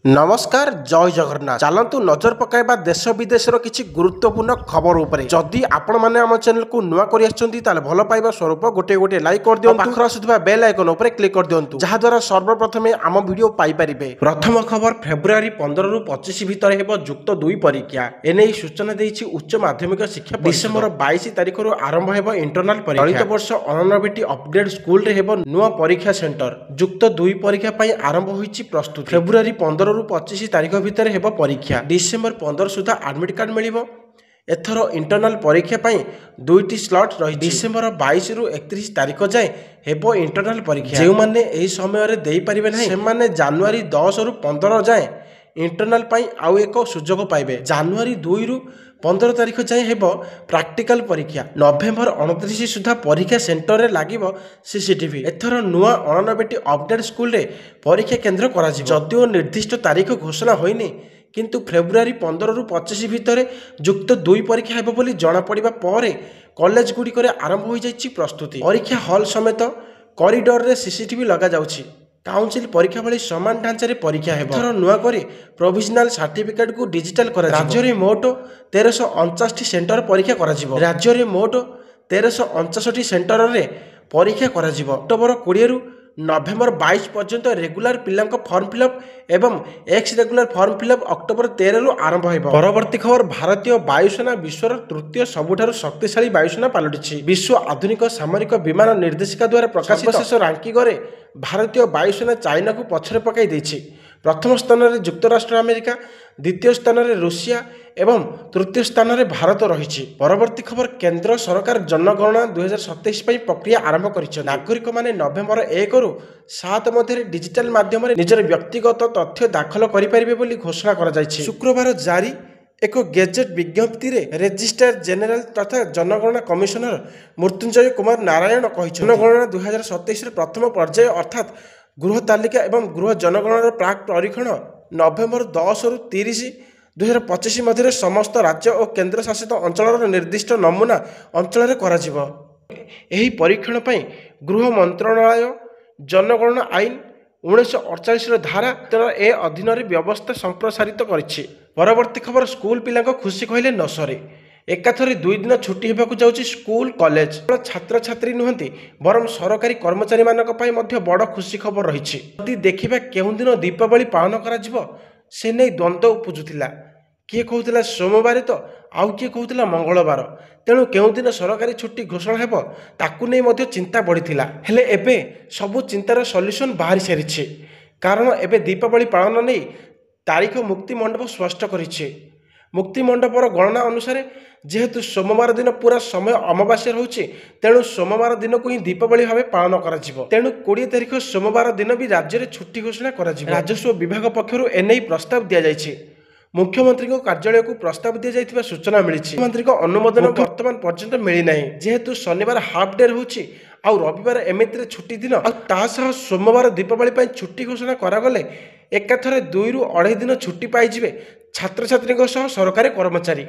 नमस्कार जय जगन्नाथ चलतु नजर पकाइबा देश विदेशर किछि गुरुत्वपूर्ण खबर उपरे जदि आपण माने हम चैनल को नुआ करि आछंती ताले भलो पाइबा स्वरूप गोटे गोटे लाइक कर दियंतु पाखर आसुथिबा बेल आइकन उपरे क्लिक कर दियंतु जहा द्वारा सर्वप्रथमे आम वीडियो पाई परिबे। प्रथम खबर फेब्रुआरी 15 रु 25 भितर हेबो युक्त 2 परीक्षा एनै सूचना देइछि उच्च माध्यमिक शिक्षा डिसेंबर 22 तारिख रु आरंभ हेबो इंटरनल परीक्षा। चलित वर्ष 89 अपडेट स्कूल रे हेबो नुआ परीक्षा सेंटर युक्त 2 परीक्षा पई आरंभ होइछि प्रस्तुति। फेब्रुआरी 15 रु 25 तारिख भितर हेबो परीक्षा डिसेंबर 15 सुधा एडमिट कार्ड मिलिबो। एथर इंटरनल परीक्षा पई दुईटी स्लॉट रही डिसेंबर 22 रु 31 तारिख जाए हेबो इंटरनल परीक्षा। जे माने एही समय रे देई परिबे नै से माने जनवरी 10 रु 15 जाए इंटरनल पई आउ एक सुजोग पाइबे। जनवरी 2 रु 15 तारिख जाए हेबो प्रैक्टिकल परीक्षा। नवेम्बर 29 सुधा परीक्षा सेंटर रे लागिबो सीसीटीवी। एथर नुआ 89 अपडेट स्कूल रे परीक्षा केंद्र करा जिवो। जदिओ निर्दिष्ट तारीख घोषणा होइनी किंतु फेब्रुआरी 15 रु 25 भितर युक्त 2 परीक्षा हेबो बोली जणा पड़िबा परे कॉलेज गुडी करे आरंभ होई जाईछि प्रस्तुति। परीक्षा हॉल समेत कॉरिडोर रे सीसीटीवी लगा जाउछि। काउंसिल परीक्षा भली समान ढांचा रे परीक्षा हेबो। एथर नुआ करे प्रोविजनल सर्टिफिकेट को डिजिटल करा जिवो। राज्य रे मोट 1349 सेंटर परीक्षा करा जिवो। राज्य रे मोट 1359 सेंटर रे परीक्षा करा जिवो। अक्टोबर 20 रु नवेम्बर 22 पर्यंत रेगुलर पिलांको फॉर्म फिलअप एवं x regular form fill up October 13 रु आरंभ हेबो। परवर्ती खबर भारतीय वायुसेना विश्वर तृतीय सबुठारु शक्तिशाली वायुसेना पालटिछि। विश्व आधुनिक सामरिक विमान निर्देशिका द्वारा प्रकाशित सर्वशेष रैंकिंग रे भारतीय वायुसेना चाइना को पछरे पकाई दैछि। प्रथम स्थान रे युक्तराष्ट्र अमेरिका, द्वितीय स्थान रे रूसिया एवं तृतीय स्थान रे भारत रहिछि। परवर्ती खबर केंद्र सरकार जनगणना 2027 पई प्रक्रिया आरंभ करिछि। नागरिक माने नवेम्बर 1 रु 7 मध्य डिजिटल माध्यम रे निजर व्यक्तिगत तथ्य दाखल करि परिबे बोली घोषणा करा जायछि। शुक्रवार जारी एक गेजेट विज्ञप्ति रे रजिस्ट्रार जनरल तथा जनगणना कमिशनर मृत्युंजय कुमार नारायण कहिछि जनगणना 2027 रे प्रथम पर्याय अर्थात गृह तालिका एवं गृह जनगणनार प्राक परीक्षण नवेम्बर 10 रु 30 2025 मध्य समस्त राज्य और केंद्र शासित अंचल निर्दिष्ट नमूना अंचल करा। एही परीक्षण पई गृह मंत्रालय जनगणना आईन 1948 धारा ए अधीन व्यवस्था संप्रसारित करिछि। परवर्ती खबर स्कूल पिलांको खुशी कहले न सरे। एकाथरे 2 दिन छुट्टी हेबाकु जाउछि स्कूल कॉलेज। छात्र छात्री नुहंती बरम सरकारी कर्मचारी मानक पई मध्य बड़ खुशी खबर रहिछि। यदि देखिबा केउं दिन दीपावली पालन करा जिवो से नै द्वंद्व उपजुथिला। किए कहूला सोमवार तो आउ किए कहूला मंगलवार। तेणु केउं दिन सरकारी छुट्टी घोषणा हेबो ताकु नै मध्य चिंता बढ़िथिला। हेले एबे सबु चिंतार सॉल्यूशन बाहरी सारिछि। कारण एबे दीपावली पालन नै तारीख मुक्ति मंडप स्पष्ट करिछि। मुक्ति मंडपर गणना अनुसार जेहेतु सोमवार दिन पूरा समय अमावास्या रहुछि तेणु सोमवार दिन को ही दीपावली भाव पालन करा जिवो। तेणु 20 तारिख सोमवार दिन भी राज्य में छुट्टी घोषणा करा जिवो। राजस्व विभाग पक्षरु एनै प्रस्ताव दिया जायछि। मुख्यमंत्री कार्यालय को प्रस्ताव दिया जायथिबा सूचना मिली। मुख्यमंत्री अनुमोदन वर्तमान पर्यंत मिली नहीं। जेहेतु शनिवार हाफ डे रहुछि आउ रविवार एमितिरे छुट्टी दिन तासह सोमवार दीपावली पई छुट्टी घोषणा करागले एकाथरे 2 रु 2.5 दिन छुट्टी पाइजिबे छात्र छात्री सह सरकारी कर्मचारी।